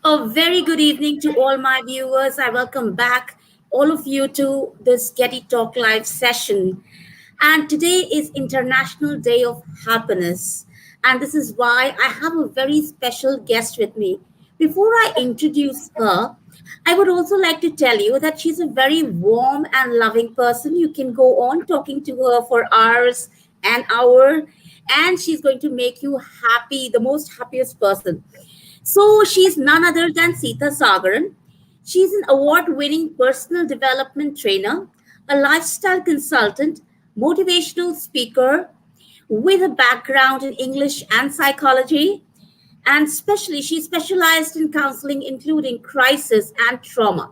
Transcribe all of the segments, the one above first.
A very good evening to all my viewers. I welcome back all of you to this Getty Talk Live session. And today is International Day of Happiness. And this is why I have a very special guest with me. Before I introduce her, I would also like to tell you that she's a very warm and loving person. You can go on talking to her for hours and hour, and she's going to make you happy, the most happiest person. So she's none other than Seetha Sagaran. She's an award winning personal development trainer, a lifestyle consultant, motivational speaker with a background in English and psychology. And especially, she specialized in counseling, including crisis and trauma.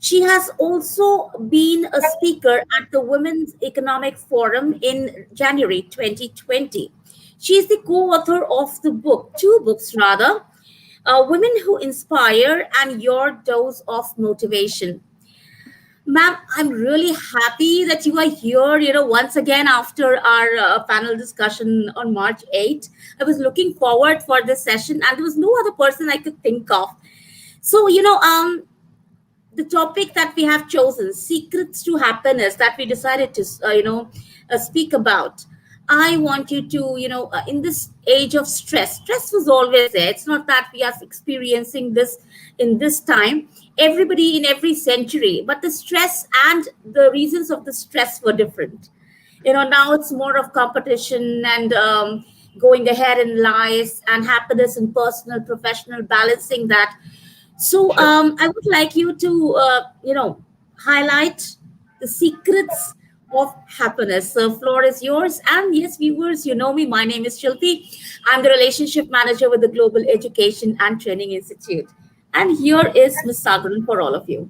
She has also been a speaker at the Women's Economic Forum in January 2020. She is the co author of the book, two books rather, Women Who Inspire and Your Dose of Motivation. Ma'am, I'm really happy that you are here, once again after our panel discussion on March 8th. I was looking forward for this session and there was no other person I could think of. So, the topic that we have chosen, secrets to happiness, that we decided to speak about. I want you to, in this age of stress was always there. It's not that we are experiencing this in this time. Everybody in every century, but the stress and the reasons of the stress were different. Now it's more of competition and going ahead in life and happiness and personal professional balancing that. So I would like you to, highlight the secrets of happiness. The floor is yours. And yes, viewers, you know me. My name is Shilpi. I'm the relationship manager with the Global Education and Training Institute. And here is Ms. Sagaran for all of you.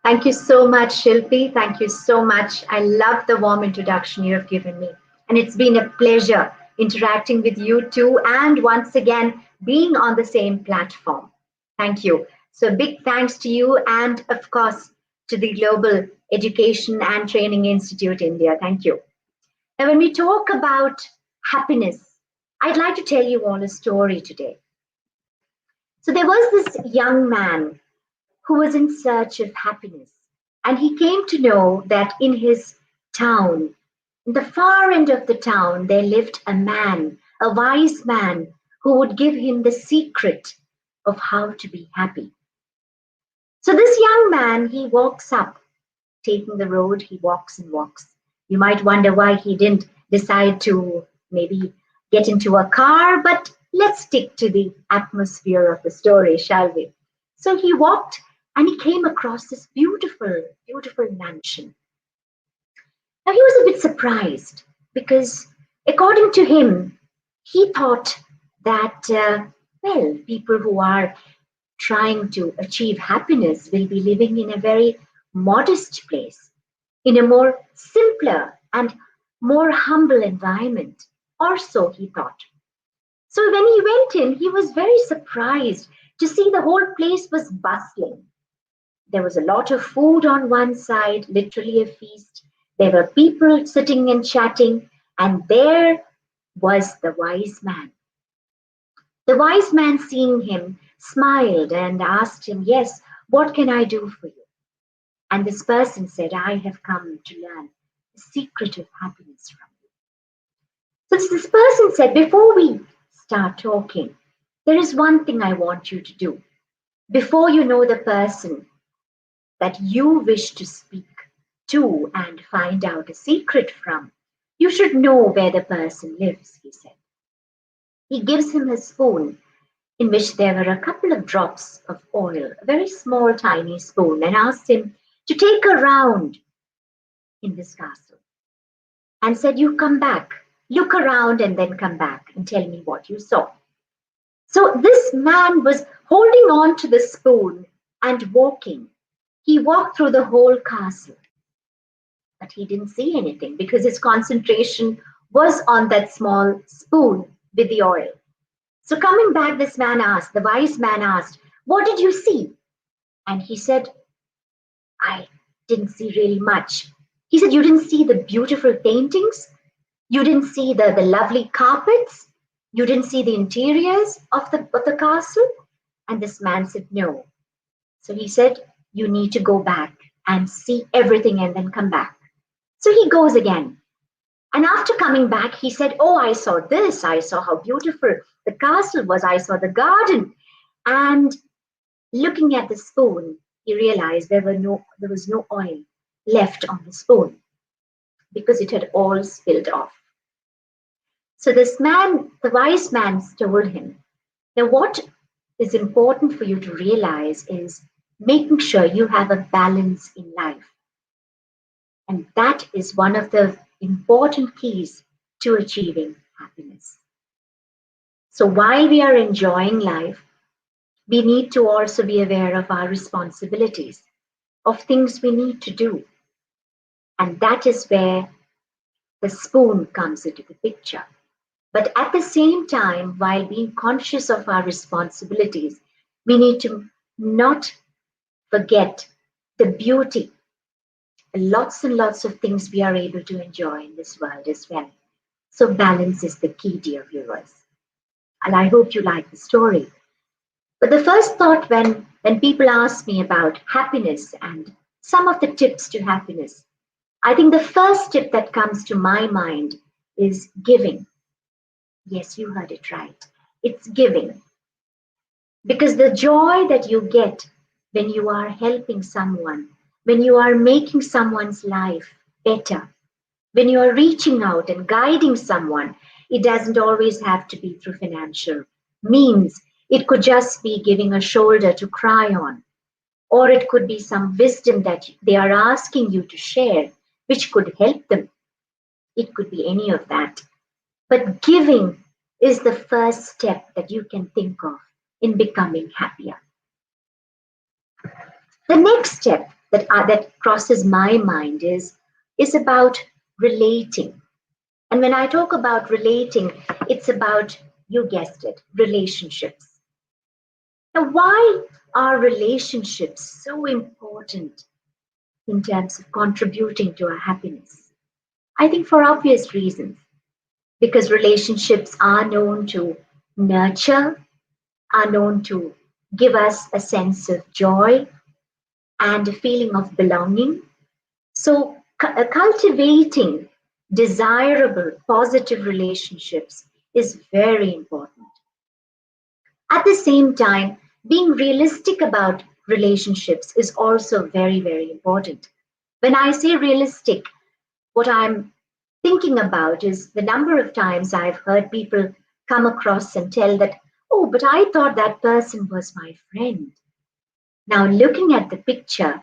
Thank you so much, Shilpi. Thank you so much. I love the warm introduction you have given me. And it's been a pleasure interacting with you too, and once again, being on the same platform. Thank you. So, big thanks to you, and of course, to the Global Education and Training Institute India. Thank you. Now, when we talk about happiness, I'd like to tell you all a story today. So, there was this young man who was in search of happiness. And he came to know that in his town, in the far end of the town, there lived a man, a wise man, who would give him the secret of how to be happy. So this young man, he walks up, taking the road, he walks and walks. You might wonder why he didn't decide to maybe get into a car, but let's stick to the atmosphere of the story, shall we? So he walked and he came across this beautiful, beautiful mansion. Now he was a bit surprised because, according to him, he thought that, people who are trying to achieve happiness will be living in a very modest place, in a more simpler and more humble environment, or so he thought. So when he went in, he was very surprised to see the whole place was bustling. There was a lot of food on one side, literally a feast. There were people sitting and chatting, and there was the wise man. The wise man, seeing him, smiled and asked him, "Yes, what can I do for you?" And this person said, "I have come to learn the secret of happiness from you." So this person said, "Before we start talking, there is one thing I want you to do. Before you know the person that you wish to speak to and find out a secret from, you should know where the person lives," he said. He gives him a spoon in which there were a couple of drops of oil, a very small, tiny spoon, and asked him to take a round in this castle and said, "You come back, look around, and then come back and tell me what you saw." So this man was holding on to the spoon and walking. He walked through the whole castle, but he didn't see anything because his concentration was on that small spoon with the oil. So coming back, this man asked, the wise man asked, "What did you see?" And he said, "I didn't see really much." He said, "You didn't see the beautiful paintings? You didn't see the lovely carpets? You didn't see the interiors of the castle?" And this man said, no. So he said, you need to go back and see everything and then come back. So he goes again. And after coming back, he said, oh, I saw this. I saw how beautiful the castle was. I saw the garden. And looking at the spoon, he realized there was no oil left on the spoon because it had all spilled off. So this man, the wise man, told him, now what is important for you to realize is making sure you have a balance in life. And that is one of the important keys to achieving happiness. So while we are enjoying life, we need to also be aware of our responsibilities, of things we need to do. And that is where the spoon comes into the picture. But at the same time, while being conscious of our responsibilities, we need to not forget the beauty, lots and lots of things we are able to enjoy in this world as well. So balance is the key, dear viewers. And I hope you like the story. But the first thought when people ask me about happiness and some of the tips to happiness, I think the first tip that comes to my mind is giving. Yes, you heard it right. It's giving. Because the joy that you get when you are helping someone, when you are making someone's life better, when you are reaching out and guiding someone, it doesn't always have to be through financial means. It could just be giving a shoulder to cry on, or it could be some wisdom that they are asking you to share, which could help them. It could be any of that. But giving is the first step that you can think of in becoming happier. The next step that crosses my mind is about relating. And when I talk about relating, it's about, you guessed it, relationships. Now, why are relationships so important in terms of contributing to our happiness? I think for obvious reasons, because relationships are known to nurture, are known to give us a sense of joy and a feeling of belonging. So, cultivating desirable, positive relationships is very important. At the same time, being realistic about relationships is also very, very important. When I say realistic, what I'm thinking about is the number of times I've heard people come across and tell that, oh, but I thought that person was my friend. Now, looking at the picture,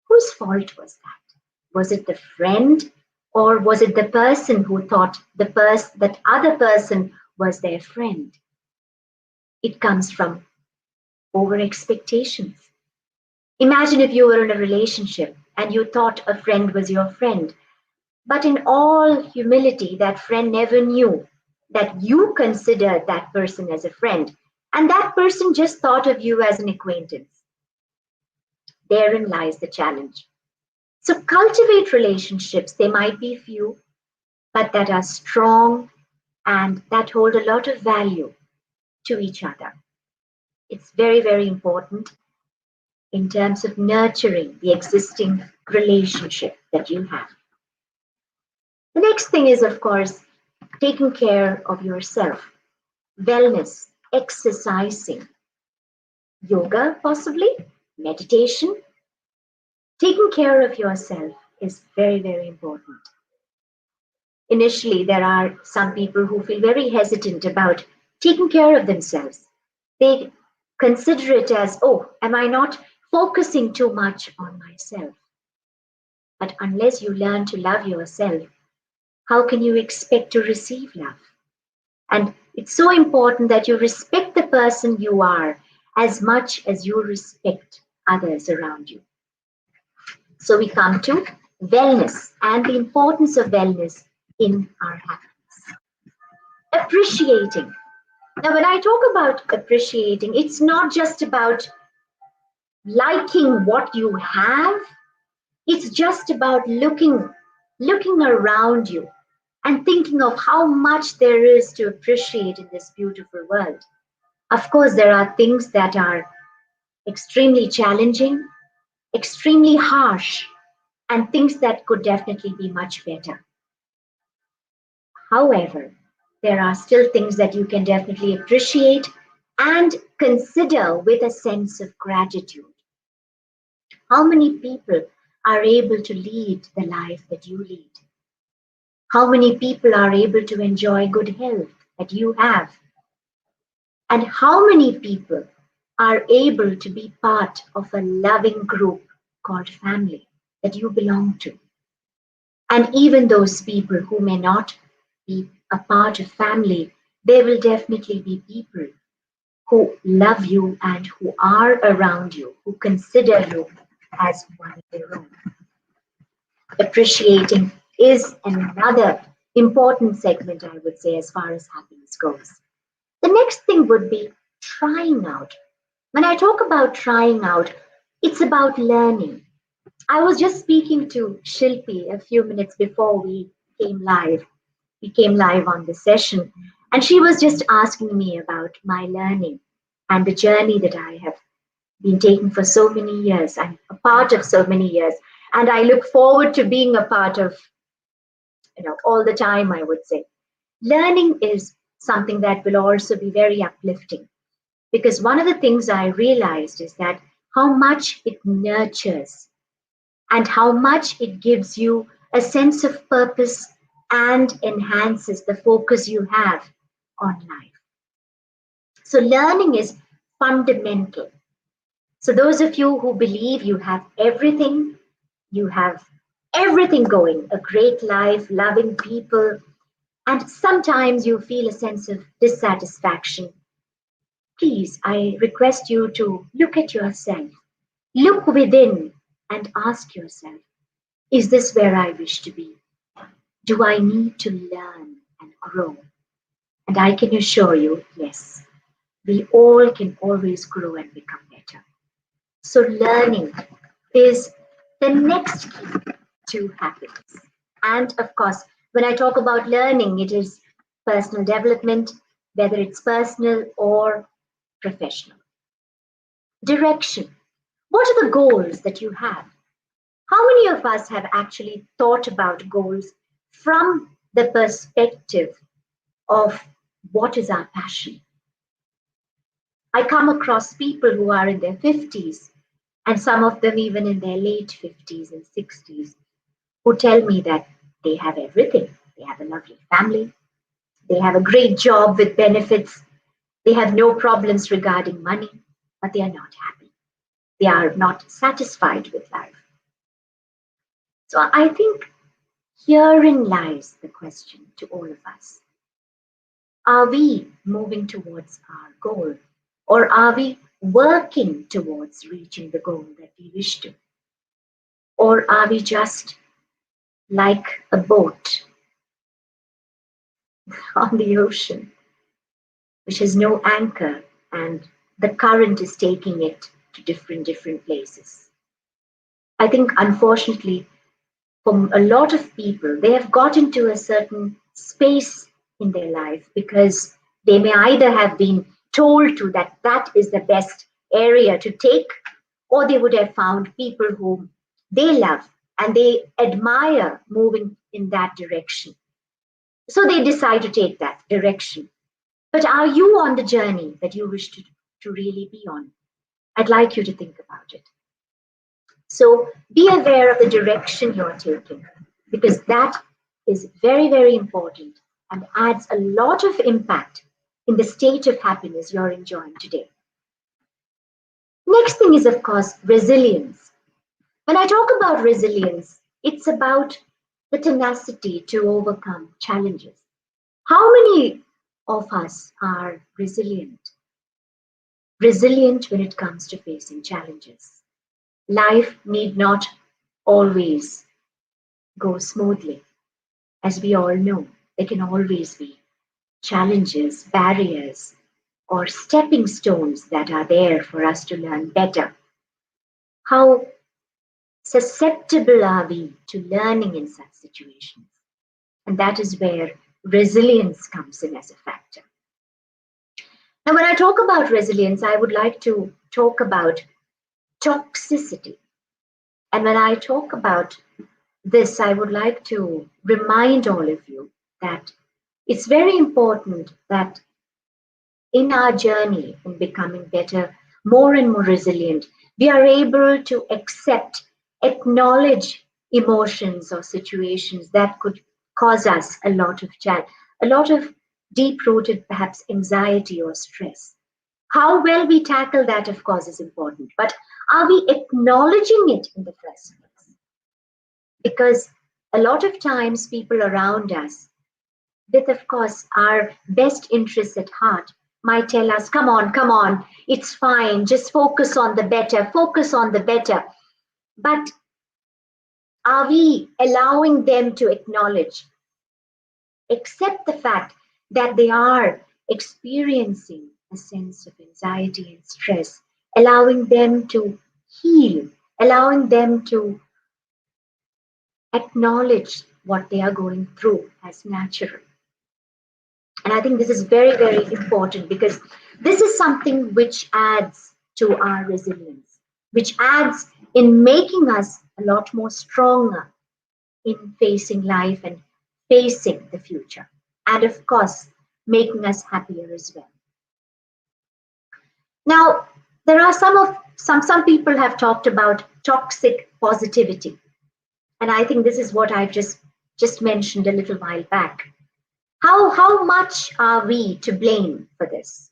whose fault was that? Was it the friend, or was it the person who thought that other person was their friend? It comes from over expectations. Imagine if you were in a relationship and you thought a friend was your friend, but in all humility, that friend never knew that you considered that person as a friend, and that person just thought of you as an acquaintance. Therein lies the challenge. So cultivate relationships. They might be few, but that are strong and that hold a lot of value to each other. It's very, very important in terms of nurturing the existing relationship that you have. The next thing is, of course, taking care of yourself, wellness, exercising, yoga, possibly, meditation. Taking care of yourself is very, very important. Initially, there are some people who feel very hesitant about taking care of themselves. They consider it as, oh, am I not focusing too much on myself? But unless you learn to love yourself, how can you expect to receive love? And it's so important that you respect the person you are as much as you respect others around you. So we come to wellness and the importance of wellness in our happiness. Appreciating. Now, when I talk about appreciating, it's not just about liking what you have. It's just about looking around you and thinking of how much there is to appreciate in this beautiful world. Of course, there are things that are extremely challenging, extremely harsh, and things that could definitely be much better. However, there are still things that you can definitely appreciate and consider with a sense of gratitude. How many people are able to lead the life that you lead? How many people are able to enjoy good health that you have? And how many people are able to be part of a loving group called family that you belong to? And even those people who may not be a part of family, they will definitely be people who love you and who are around you, who consider you as one of their own. Appreciating is another important segment, I would say, as far as happiness goes. The next thing would be trying out. When I talk about trying out, it's about learning. I was just speaking to Shilpi a few minutes before we came live. We came live on this session, and she was just asking me about my learning and the journey that I have been taking for so many years. I'm a part of so many years, and I look forward to being a part of, all the time, I would say. Learning is something that will also be very uplifting, because one of the things I realized is that how much it nurtures and how much it gives you a sense of purpose and enhances the focus you have on life. So, learning is fundamental. So, those of you who believe you have everything going, a great life, loving people, and sometimes you feel a sense of dissatisfaction, please, I request you to look at yourself, look within, and ask yourself, is this where I wish to be? Do I need to learn and grow? And I can assure you, yes, we all can always grow and become better. So, learning is the next key to happiness. And of course, when I talk about learning, it is personal development, whether it's personal or professional. Direction. What are the goals that you have? How many of us have actually thought about goals from the perspective of what is our passion? I come across people who are in their 50s, and some of them even in their late 50s and 60s, who tell me that they have everything. They have a lovely family, they have a great job with benefits, they have no problems regarding money, but they are not happy. They are not satisfied with life. So I think herein lies the question to all of us. Are we moving towards our goal, or are we working towards reaching the goal that we wish to? Or are we just like a boat on the ocean, which has no anchor and the current is taking it to different places? I think, unfortunately, for a lot of people, they have got into a certain space in their life because they may either have been told to that that is the best area to take, or they would have found people whom they love and they admire moving in that direction. So they decide to take that direction. But are you on the journey that you wish to really be on? I'd like you to think about it. So be aware of the direction you're taking, because that is very, very important and adds a lot of impact in the state of happiness you're enjoying today. Next thing is, of course, resilience. When I talk about resilience, it's about the tenacity to overcome challenges. How many of us are resilient? Resilient when it comes to facing challenges. Life need not always go smoothly. As we all know, there can always be challenges, barriers, or stepping stones that are there for us to learn better. How susceptible are we to learning in such situations? And that is where resilience comes in as a factor. Now, when I talk about resilience, I would like to talk about toxicity. And when I talk about this, I would like to remind all of you that it's very important that in our journey in becoming better, more and more resilient, we are able to accept, acknowledge emotions or situations that could cause us a lot of deep-rooted, perhaps anxiety or stress. How well we tackle that, of course, is important. But are we acknowledging it in the first place? Because a lot of times people around us, with of course our best interests at heart, might tell us, come on, it's fine, just focus on the better, focus on the better. But are we allowing them to acknowledge, accept the fact that they are experiencing a sense of anxiety and stress, allowing them to heal, allowing them to acknowledge what they are going through as natural? And I think this is very, very important because this is something which adds to our resilience, which adds in making us a lot more stronger in facing life and facing the future. And of course, making us happier as well. Now, there are some people have talked about toxic positivity. And I think this is what I just mentioned a little while back. How much are we to blame for this?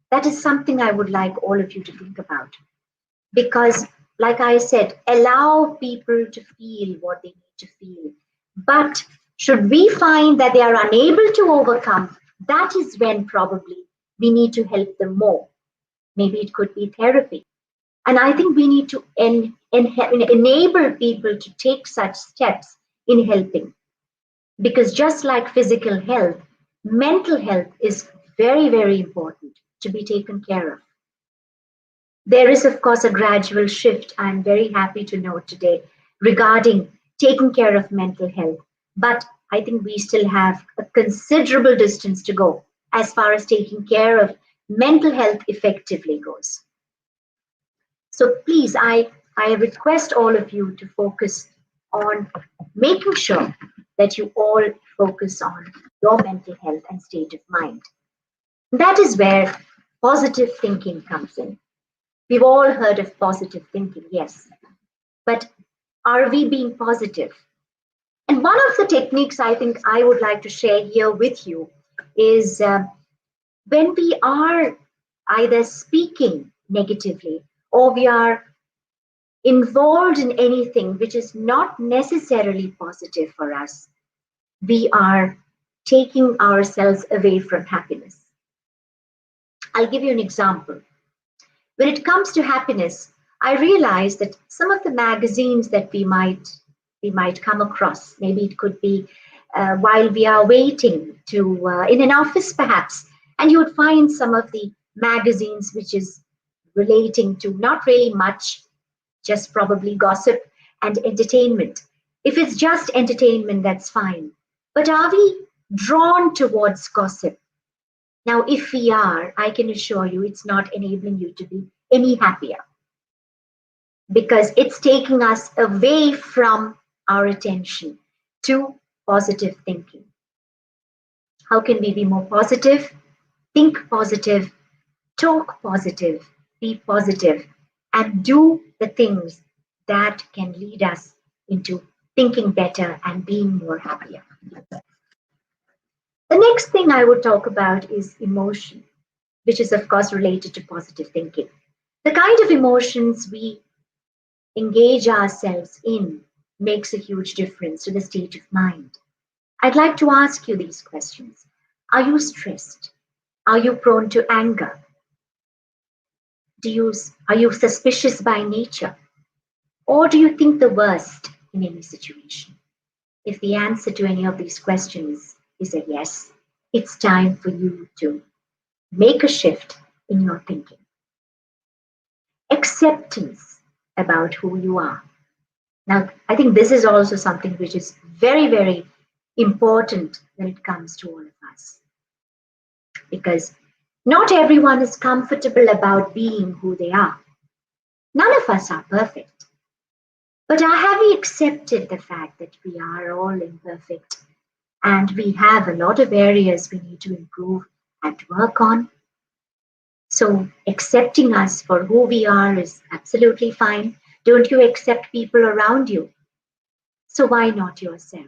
That is something I would like all of you to think about. Because, like I said, allow people to feel what they need to feel. But should we find that they are unable to overcome, that is when probably we need to help them more. Maybe it could be therapy. And I think we need to enable people to take such steps in helping. Because just like physical health, mental health is very, very important to be taken care of. There is, of course, a gradual shift, I'm very happy to note today, regarding taking care of mental health. But I think we still have a considerable distance to go as far as taking care of mental health effectively goes. So please, I request all of you to focus on making sure that you all focus on your mental health and state of mind. That is where positive thinking comes in. We've all heard of positive thinking, yes. But are we being positive? And one of the techniques I think I would like to share here with you is when we are either speaking negatively or we are involved in anything which is not necessarily positive for us, we are taking ourselves away from happiness. I'll give you an example. When it comes to happiness, I realize that some of the magazines that we might come across, maybe it could be while we are waiting to in an office perhaps, and you would find some of the magazines which is relating to not really much, just probably gossip and entertainment. If it's just entertainment, that's fine. But are we drawn towards gossip? Now, if we are, I can assure you it's not enabling you to be any happier because it's taking us away from our attention to positive thinking. How can we be more positive? Think positive, talk positive, be positive, and do the things that can lead us into thinking better and being more happier. The next thing I would talk about is emotion, which is, of course, related to positive thinking. The kind of emotions we engage ourselves in makes a huge difference to the state of mind. I'd like to ask you these questions. Are you stressed? Are you prone to anger? Are you suspicious by nature? Or do you think the worst in any situation? If the answer to any of these questions is a yes, it's time for you to make a shift in your thinking. Acceptance about who you are. Now, I think this is also something which is very, very important when it comes to all of us. Because Not everyone is comfortable about being who they are. None of us are perfect. But have we accepted the fact that we are all imperfect and we have a lot of areas we need to improve and work on? So, accepting us for who we are is absolutely fine. Don't you accept people around you? So, why not yourself?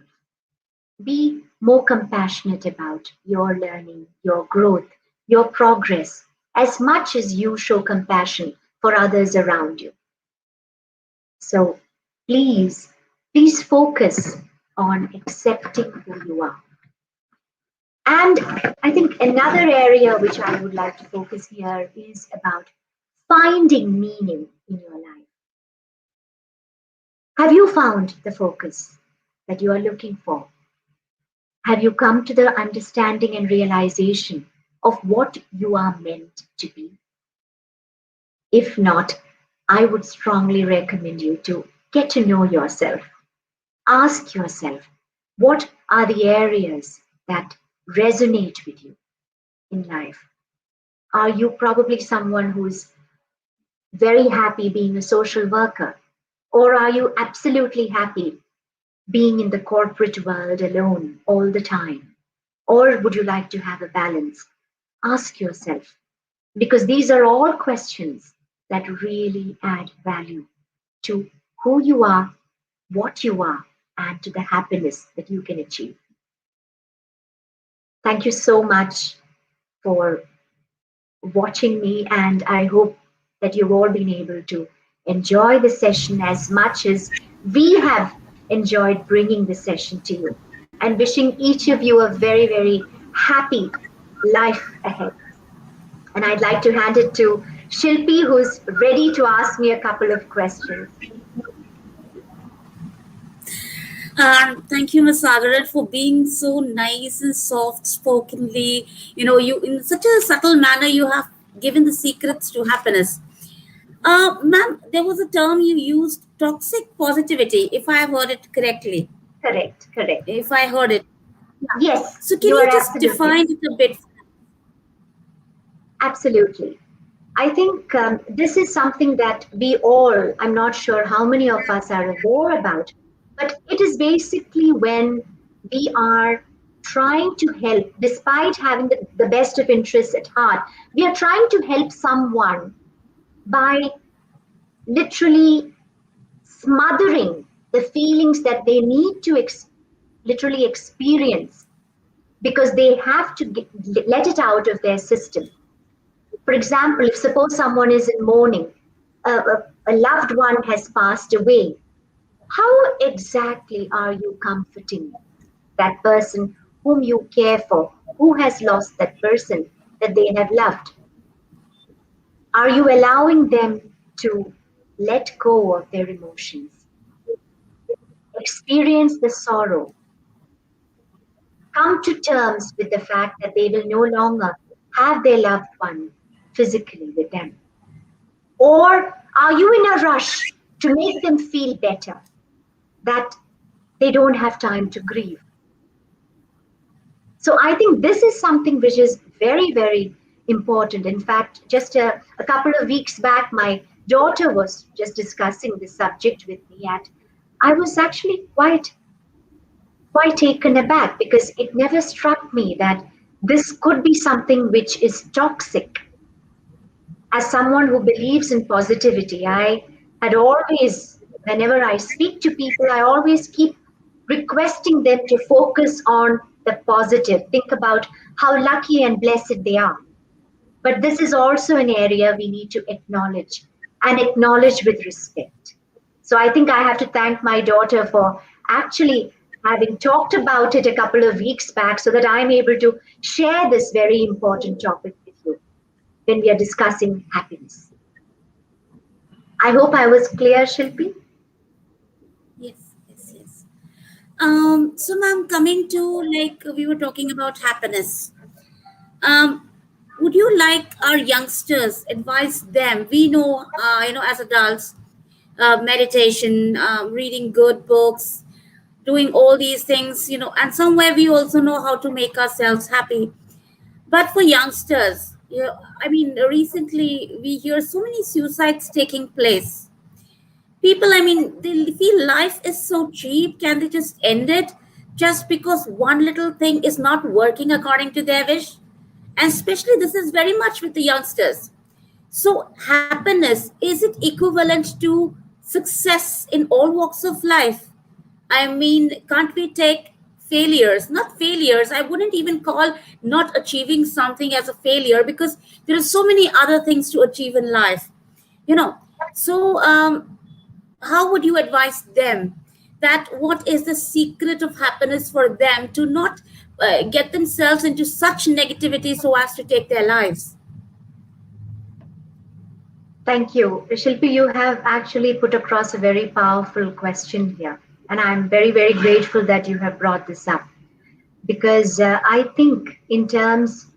Be more compassionate about your learning, your growth, your progress, as much as you show compassion for others around you. So, please, please focus on accepting who you are. And I think another area which I would like to focus here is about finding meaning in your life. Have you found the focus that you are looking for? Have you come to the understanding and realization of what you are meant to be? If not, I would strongly recommend you to get to know yourself. Ask yourself, what are the areas that resonate with you in life? Are you probably someone who's very happy being a social worker? Or are you absolutely happy being in the corporate world alone all the time? Or would you like to have a balance? Ask yourself, because these are all questions that really add value to who you are, what you are, and to the happiness that you can achieve. Thank you so much for watching me, and I hope that you've all been able to enjoy the session as much as we have enjoyed bringing the session to you. And wishing each of you a very, very happy life ahead. And I'd like to hand it to Shilpi, who's ready to ask me a couple of questions. Thank you, Ms. Sagaran, for being so nice and soft spokenly. You in such a subtle manner you have given the secrets to happiness. Ma'am, there was a term you used, toxic positivity, if I have heard it correctly. Correct, correct. If I heard it. Yeah. Yes, So can you you are just absolutely, define it a bit? absolutely. I think this is something that we all, I'm not sure how many of us are aware about, but it is basically when we are trying to help, despite having the best of interests at heart, we are trying to help someone by literally smothering the feelings that they need to literally experience because they have to let it out of their system. For example, if suppose someone is in mourning, a loved one has passed away, how exactly are you comforting that person whom you care for, who has lost that person that they have loved? Are you allowing them to let go of their emotions, experience the sorrow, come to terms with the fact that they will no longer have their loved one physically with them? Or are you in a rush to make them feel better that they don't have time to grieve? So I think this is something which is very, very important. In fact, just a couple of weeks back, my daughter was just discussing this subject with me, and I was actually quite taken aback because it never struck me that this could be something which is toxic. As someone who believes in positivity, I had always, whenever I speak to people, I always keep requesting them to focus on the positive, think about how lucky and blessed they are. But this is also an area we need to acknowledge and acknowledge with respect. So I think I have to thank my daughter for actually having talked about it a couple of weeks back so that I'm able to share this very important topic with you when we are discussing happiness. I hope I was clear, Shilpi. Yes, yes, yes. So ma'am, coming to, like, we were talking about happiness. Um, would you like our youngsters advise them? We know, as adults, meditation, reading good books, doing all these things, and somewhere we also know how to make ourselves happy. But for youngsters, Yeah, I mean, recently we hear so many suicides taking place. People, I mean, they feel life is so cheap. Can they just end it just because one little thing is not working according to their wish? And especially, this is very much with the youngsters. So, happiness, is it equivalent to success in all walks of life? I mean, can't we take failures? Not failures. I wouldn't even call not achieving something as a failure, because there are so many other things to achieve in life. You know, so how would you advise them that what is the secret of happiness for them to not get themselves into such negativity so as to take their lives? Thank you. Shilpi, you have actually put across a very powerful question here. And I'm very, very grateful that you have brought this up because I think, in terms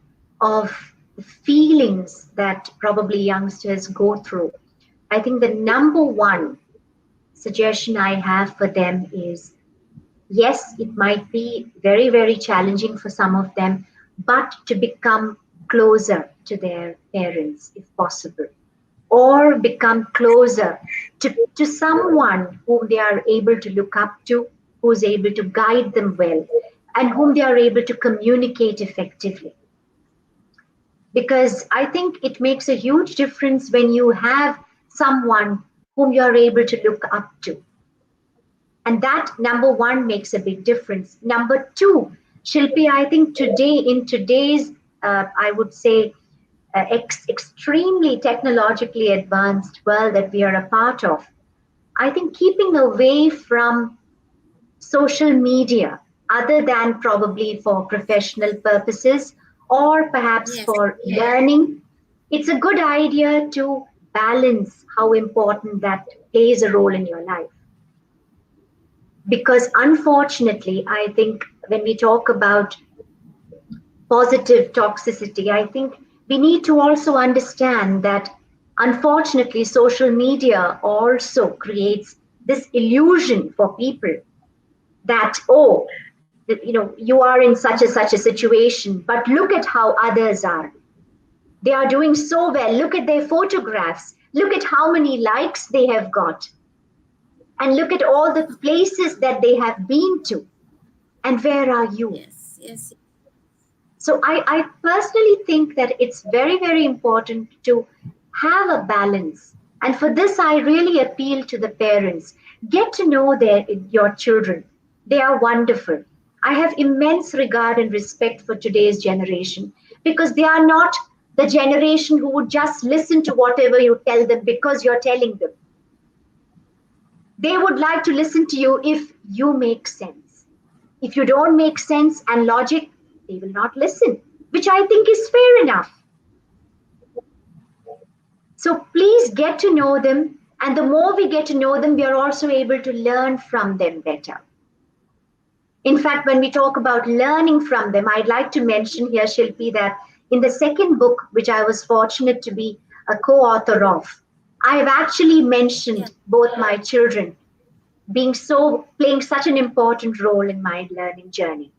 of the feelings that probably youngsters go through, I think the number one suggestion I have for them is yes, it might be very, very challenging for some of them, but to become closer to their parents if possible, or become closer to someone whom they are able to look up to, who's able to guide them well, and whom they are able to communicate effectively. Because I think it makes a huge difference when you have someone whom you are able to look up to. And that, number one, makes a big difference. Number two, Shilpi, I think today, in today's, I would say, extremely technologically advanced world that we are a part of, I think keeping away from social media, other than probably for professional purposes or perhaps Yes. for learning, it's a good idea to balance how important that plays a role in your life. Because unfortunately, I think when we talk about positive toxicity, I think we need to also understand that unfortunately, social media also creates this illusion for people that, oh, you are in such a situation, but look at how others are. They are doing so well. Look at their photographs. Look at how many likes they have got. And look at all the places that they have been to. And where are you? Yes. Yes. So I personally think that it's very, very important to have a balance. And for this, I really appeal to the parents. Get to know your children. They are wonderful. I have immense regard and respect for today's generation because they are not the generation who would just listen to whatever you tell them because you're telling them. They would like to listen to you if you make sense. If you don't make sense and logic, they will not listen, which I think is fair enough. So please get to know them. And the more we get to know them, we are also able to learn from them better. In fact, when we talk about learning from them, I'd like to mention here, Shilpi, that in the second book, which I was fortunate to be a co author of, I have actually mentioned Yeah. both my children playing such an important role in my learning journey.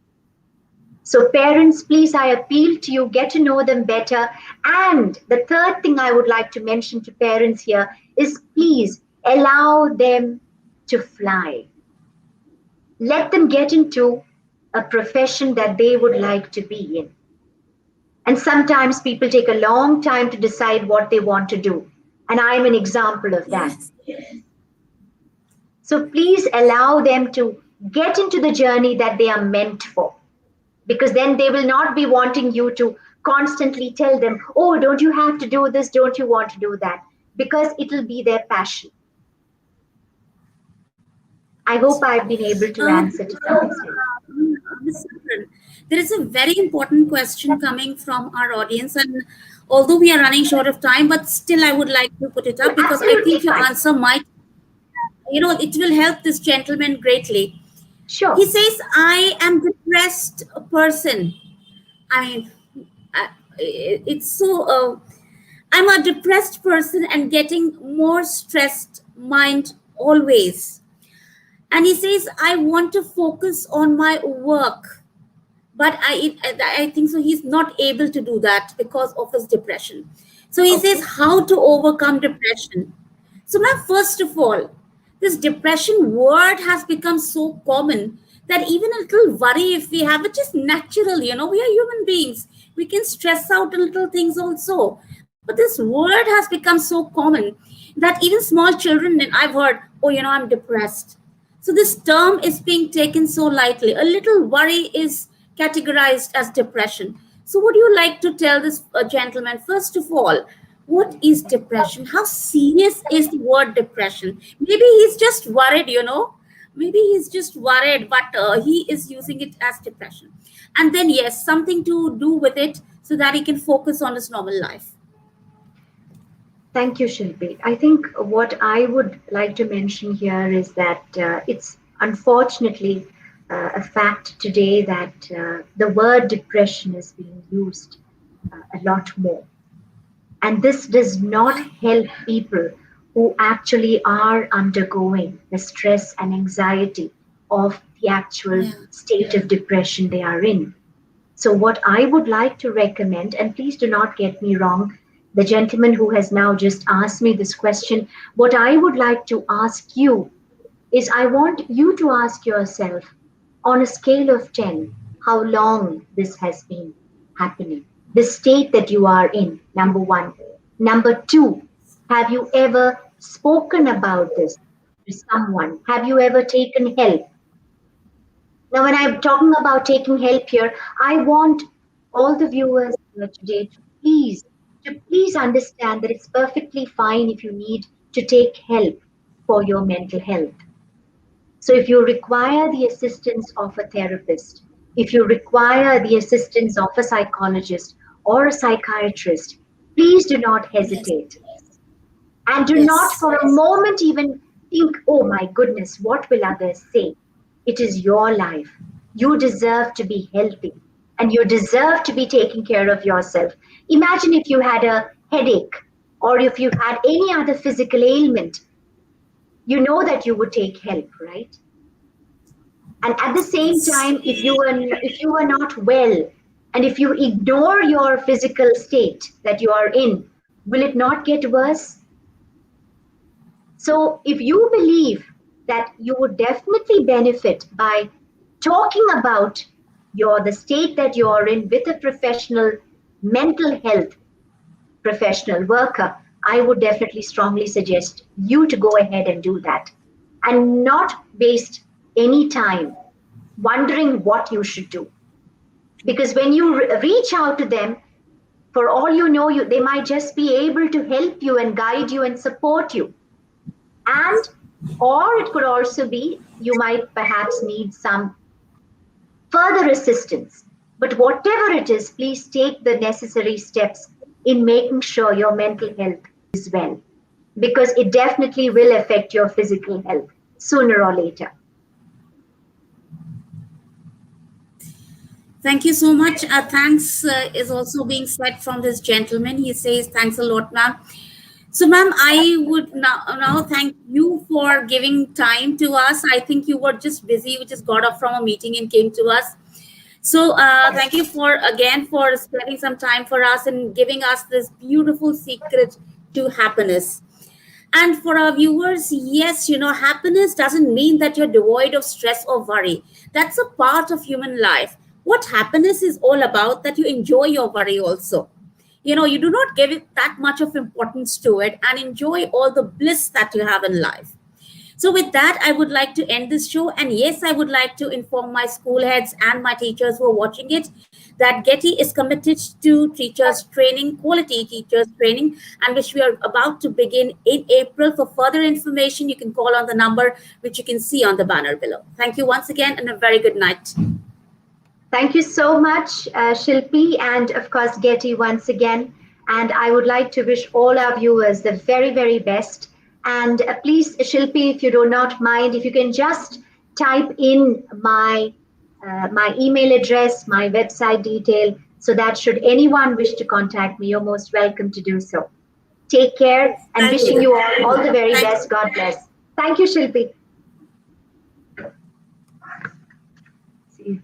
So, parents, please, I appeal to you, get to know them better. And the third thing I would like to mention to parents here is please allow them to fly. Let them get into a profession that they would like to be in. And sometimes people take a long time to decide what they want to do. And I'm an example of that. Yes. So please allow them to get into the journey that they are meant for. Because then they will not be wanting you to constantly tell them, oh, don't you have to do this? Don't you want to do that? Because it will be their passion. I hope I've been able to answer to some extent. Ms. Sagaran, there is a very important question coming from our audience, and although we are running short of time, but still I would like to put it up because I Absolutely think your fine. answer might, it will help this gentleman greatly. He Sure. says, I am depressed person. I mean, it's so, I'm a depressed person and getting more stressed mind always. And he says, I want to focus on my work, but I think so he's not able to do that because of his depression. So he says Okay. how to overcome depression. So now, first of all, this depression word has become so common that even a little worry, if we have it, is natural. We are human beings. We can stress out a little things also. But this word has become so common that even small children, and I've heard, oh, I'm depressed. So this term is being taken so lightly. A little worry is categorized as depression. So would you like to tell this gentleman, first of all, what is depression? How serious is the word depression? Maybe he's just worried. Maybe he's just worried, but he is using it as depression. And then, yes, something to do with it so that he can focus on his normal life. Thank you, Shilpi. I think what I would like to mention here is that it's unfortunately a fact today that the word depression is being used a lot more. And this does not Yeah, help people who actually are undergoing the stress and anxiety of the actual yeah, state of depression they are in. So, what I would like to recommend, and please do not get me wrong, the gentleman who has now just asked me this question, what I would like to ask you is I want you to ask yourself on a scale of 10 how long this has been happening, the state that you are in, number one. Number two, have you ever spoken about this to someone? Have you ever taken help? Now, when I'm talking about taking help here, I want all the viewers here today to please understand that it's perfectly fine if you need to take help for your mental health. So, if you require the assistance of a therapist, if you require the assistance of a psychologist or a psychiatrist, please do not yes, hesitate. And do not yes, for a moment even think, oh my goodness, what will others say? It is your life. You deserve to be healthy and you deserve to be taking care of yourself. Imagine if you had a headache or if you had any other physical ailment, you know that you would take help, right? And at the same yes. time, if you were not well and if you ignore your physical state that you are in, will it not get worse? So, if you believe that you would definitely benefit by talking about the state that you are in with a professional mental health professional worker, I would definitely strongly suggest you to go ahead and do that and not waste any time wondering what you should do. Because when you reach out to them, for all you know, they might just be able to help you and guide you and support you. And or it could also be you might perhaps need some further assistance. But whatever it is, please take the necessary steps in making sure your mental health is well, because it definitely will affect your physical health sooner or later. Thank you so much. Thanks is also being said from this gentleman. He says, thanks a lot, ma'am. So, ma'am, I would now thank you for giving time to us. I think you were just busy. You just got up from a meeting and came to us. So, thank you for again for spending some time for us and giving us this beautiful secret to happiness. And for our viewers, yes, happiness doesn't mean that you're devoid of stress or worry. That's a part of human life. What happiness is all about that you enjoy your worry also. You do not give it that much of importance to it and enjoy all the bliss that you have in life. So, with that, I would like to end this show. And yes, I would like to inform my school heads and my teachers who are watching it that Getty is committed to teachers training, quality teachers training, and which we are about to begin in April. For further information, you can call on the number which you can see on the banner below. Thank you once again, and a very good night. Thank you so much, Shilpi, and of course, Getty once again. And I would like to wish all our viewers the very, very best. And please, Shilpi, if you do not mind, if you can just type in my email address, my website detail, so that should anyone wish to contact me, you're most welcome to do so. Take care and Thank wishing you. you all the very Thank best. God bless. Thank you, Shilpi. See you.